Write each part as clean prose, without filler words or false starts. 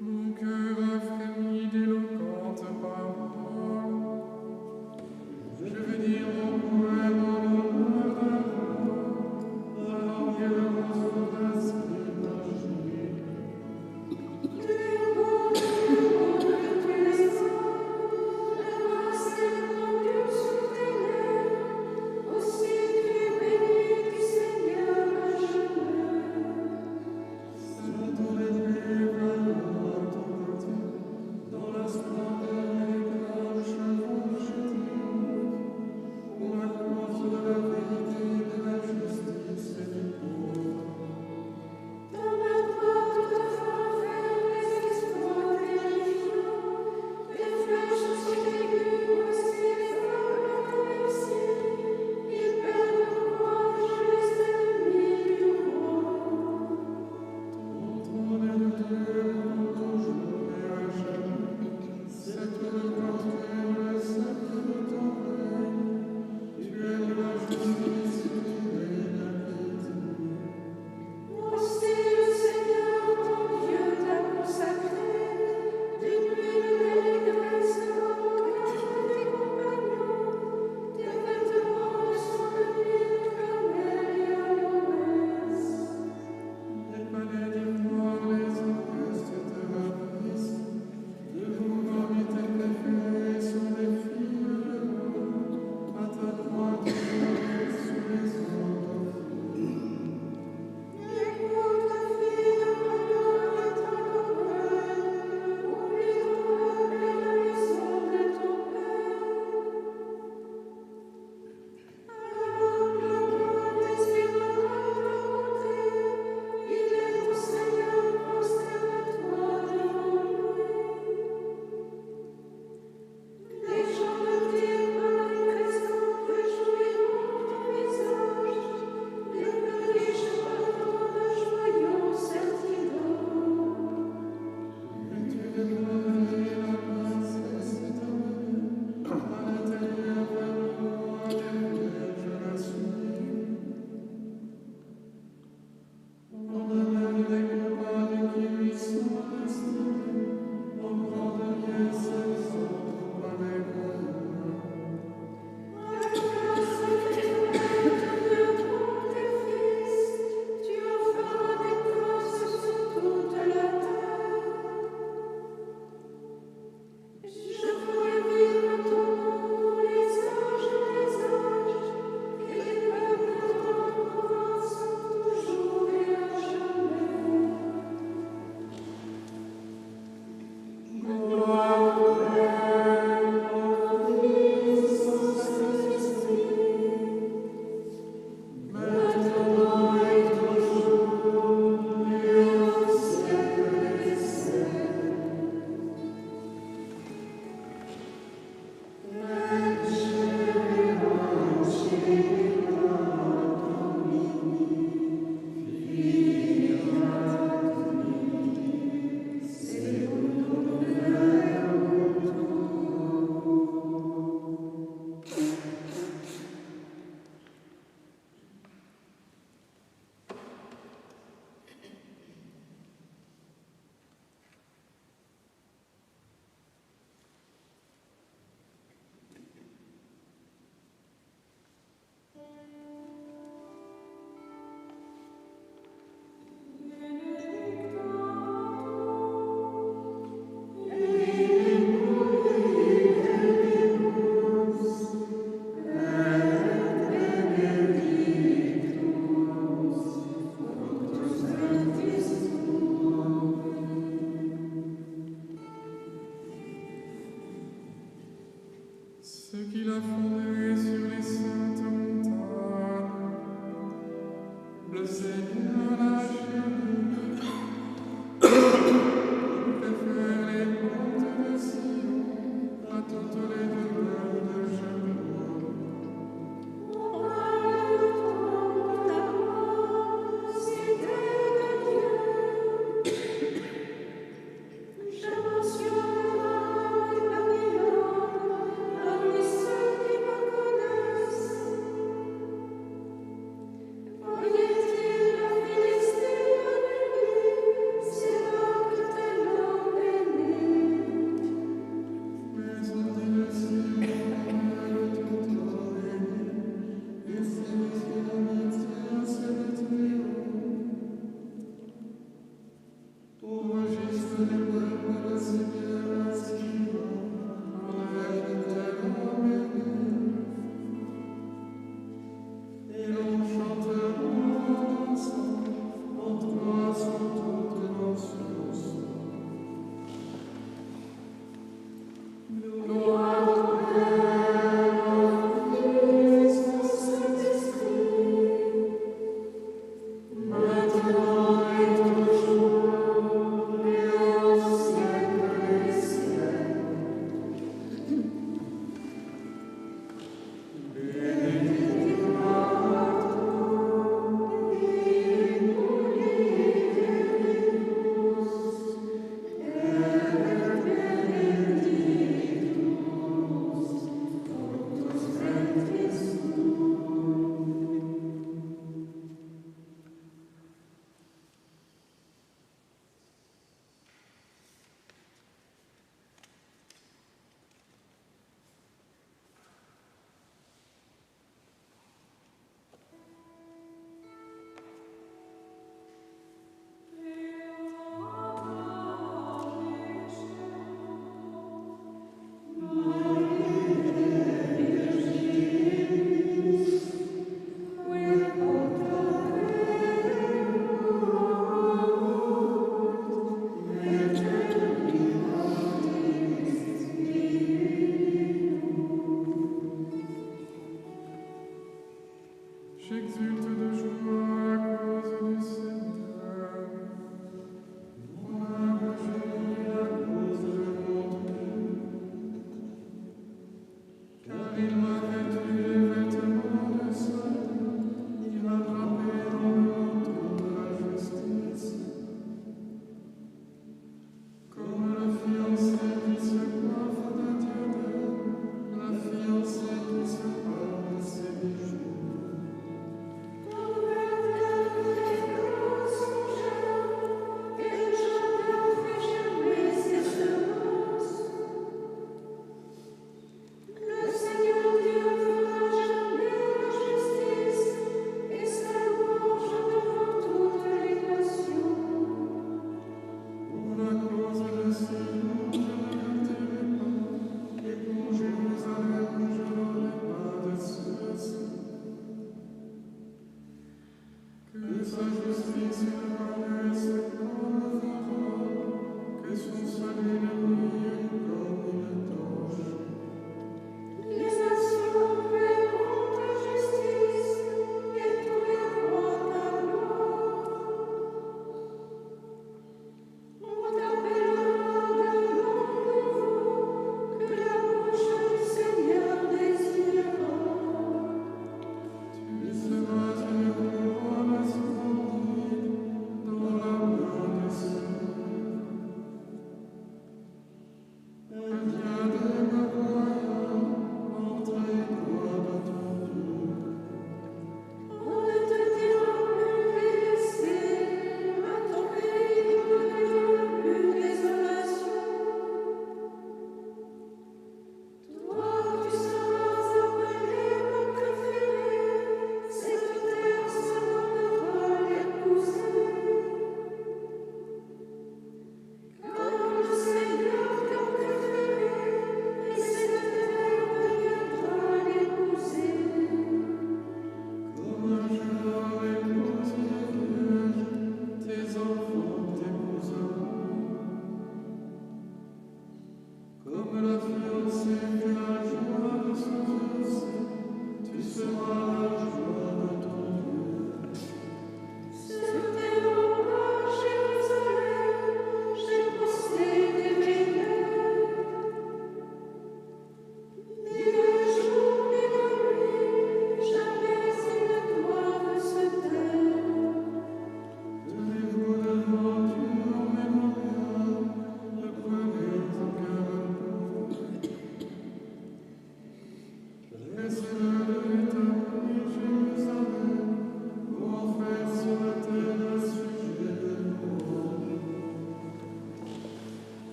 Mon cœur a frémi d'éloquentes paroles. Je veux dire mon poème en l'honneur d'un roi, alors bien audace imaginée. Sans ton élevé, ton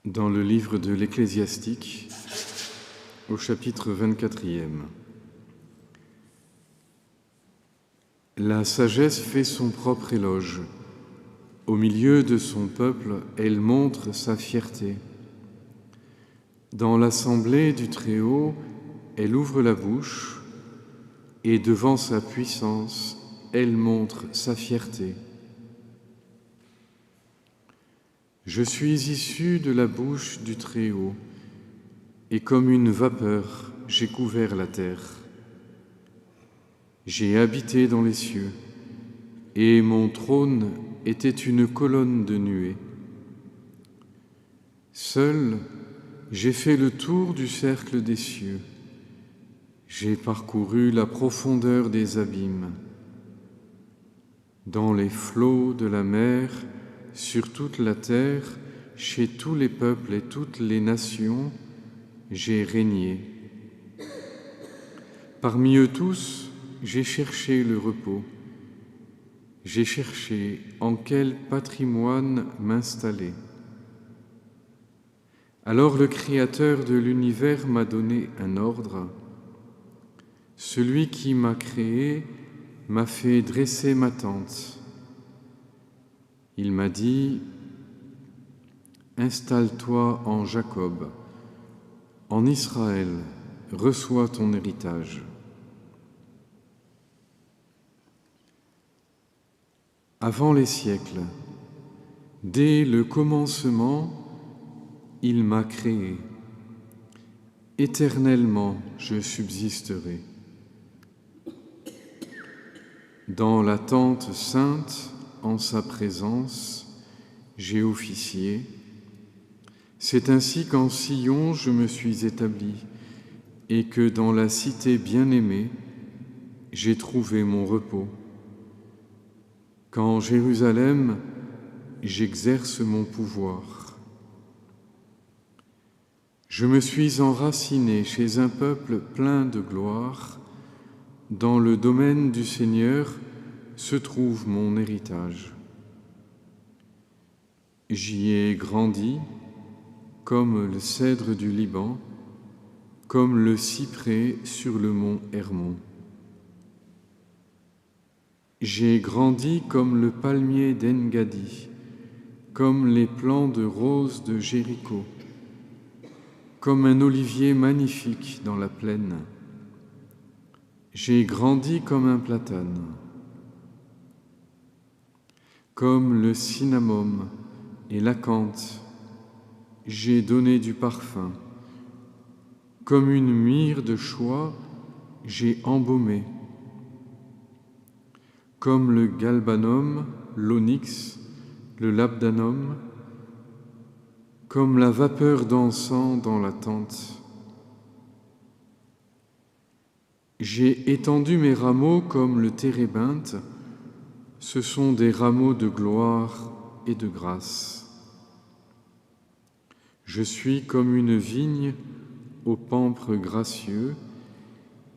Dans le livre de l'Ecclésiastique, au chapitre 24e. La sagesse fait son propre éloge. Au milieu de son peuple, elle montre sa fierté. Dans l'assemblée du Très-Haut, elle ouvre la bouche, et devant sa puissance, elle montre sa fierté. Je suis issu de la bouche du Très-Haut, et comme une vapeur, j'ai couvert la terre. J'ai habité dans les cieux, et mon trône était une colonne de nuée. Seul, j'ai fait le tour du cercle des cieux. J'ai parcouru la profondeur des abîmes. Dans les flots de la mer, sur toute la terre, chez tous les peuples et toutes les nations, j'ai régné. Parmi eux tous, j'ai cherché le repos. J'ai cherché en quel patrimoine m'installer. Alors le Créateur de l'univers m'a donné un ordre. Celui qui m'a créé m'a fait dresser ma tente. Il m'a dit, « Installe-toi en Jacob, en Israël, reçois ton héritage. » Avant les siècles, dès le commencement, il m'a créé. Éternellement, je subsisterai. Dans la tente sainte, en sa présence, j'ai officié. C'est ainsi qu'en Sion, je me suis établi et que dans la cité bien-aimée, j'ai trouvé mon repos. Qu'en Jérusalem, j'exerce mon pouvoir. Je me suis enraciné chez un peuple plein de gloire. Dans le domaine du Seigneur se trouve mon héritage. J'y ai grandi comme le cèdre du Liban, comme le cyprès sur le mont Hermon. J'ai grandi comme le palmier d'Engadi, comme les plants de roses de Jéricho, comme un olivier magnifique dans la plaine. J'ai grandi comme un platane, comme le cinnamome et l'acanthe. J'ai donné du parfum. Comme une myrrhe de choix, j'ai embaumé. Comme le galbanum, l'onyx, le labdanum, comme la vapeur d'encens dans la tente. J'ai étendu mes rameaux comme le térébinthe, ce sont des rameaux de gloire et de grâce. Je suis comme une vigne au pampre gracieux,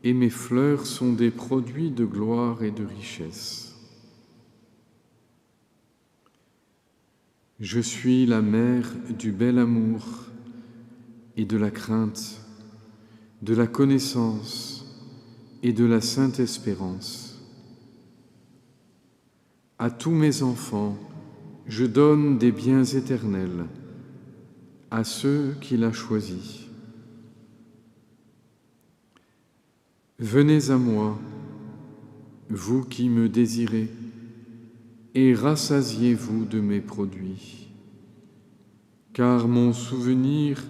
et mes fleurs sont des produits de gloire et de richesse. Je suis la mère du bel amour et de la crainte, de la connaissance et de la sainte espérance. À tous mes enfants, je donne des biens éternels, à ceux qu'il a choisis. Venez à moi, vous qui me désirez, et rassasiez-vous de mes produits, car mon souvenir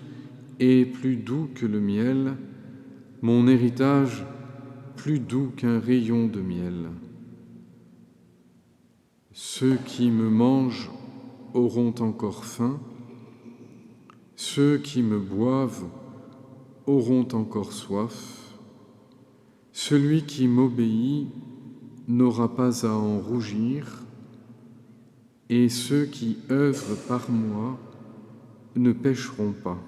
est plus doux que le miel, mon héritage plus doux qu'un rayon de miel. Ceux qui me mangent auront encore faim, ceux qui me boivent auront encore soif. Celui qui m'obéit n'aura pas à en rougir, et ceux qui œuvrent par moi ne pécheront pas.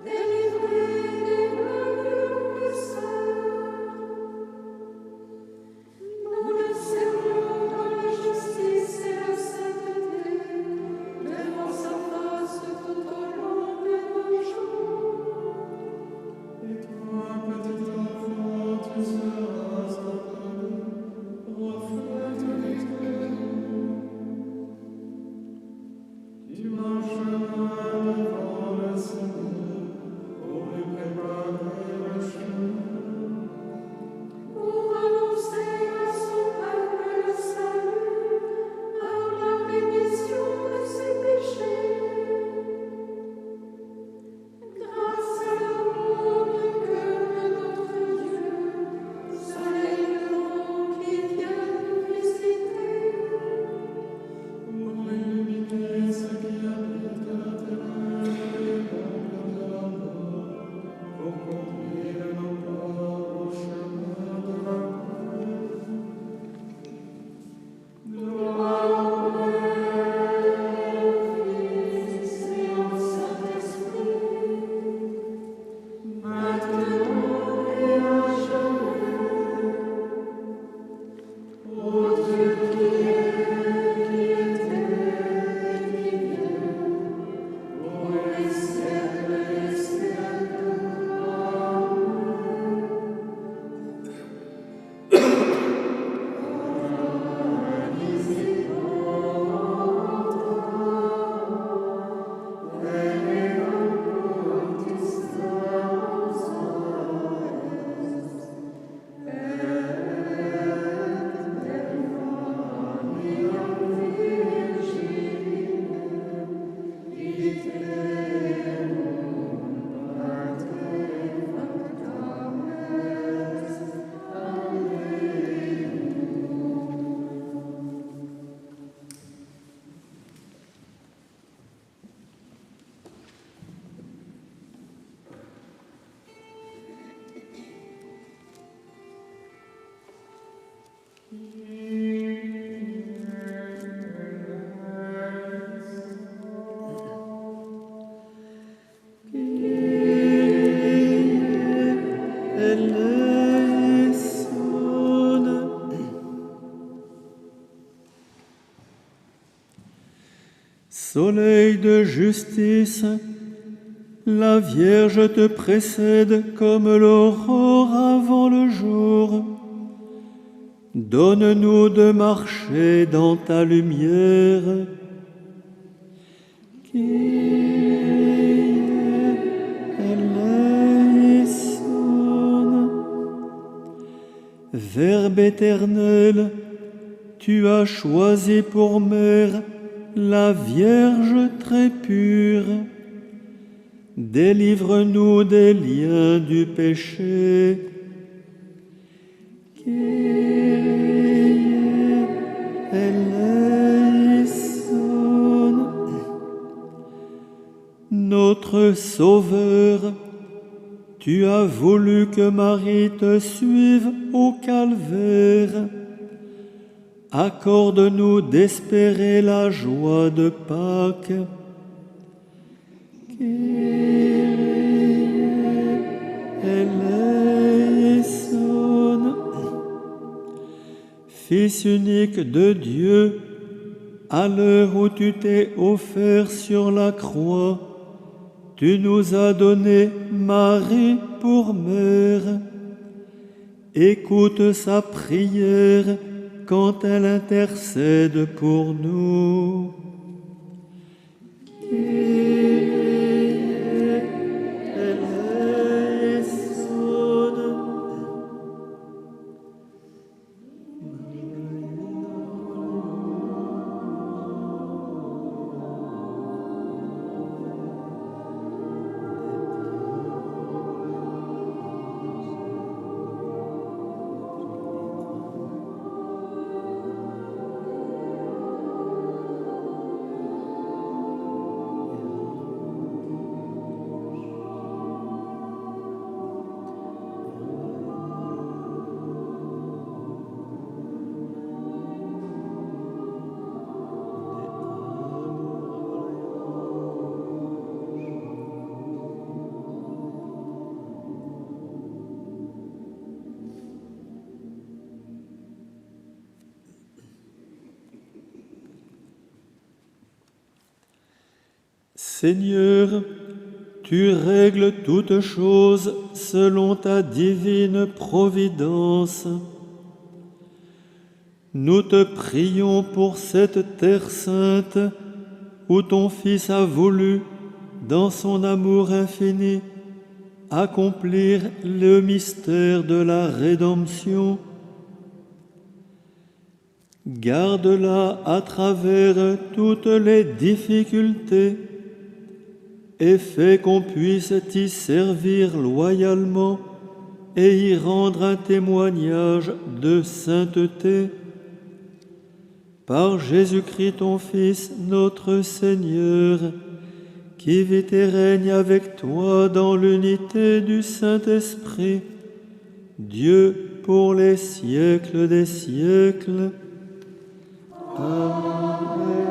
Délivrez des murmures Soleil de justice, la Vierge te précède comme l'aurore avant le jour. Donne-nous de marcher dans ta lumière. Kyrie eleison. Verbe éternel, tu as choisi pour mère la Vierge très pure. Délivre-nous des liens du péché. Kyrie eleison. Notre Sauveur, tu as voulu que Marie te suive au calvaire. Accorde-nous d'espérer la joie de Pâques. Kyrie eleison. Fils unique de Dieu, à l'heure où tu t'es offert sur la croix, tu nous as donné Marie pour mère. Écoute sa prière quand elle intercède pour nous. Kyrie eleison. Seigneur, tu règles toutes choses selon ta divine providence. Nous te prions pour cette terre sainte où ton Fils a voulu, dans son amour infini, accomplir le mystère de la rédemption. Garde-la à travers toutes les difficultés et fais qu'on puisse t'y servir loyalement et y rendre un témoignage de sainteté. Par Jésus-Christ ton Fils, notre Seigneur, qui vit et règne avec toi dans l'unité du Saint-Esprit, Dieu pour les siècles des siècles. Amen.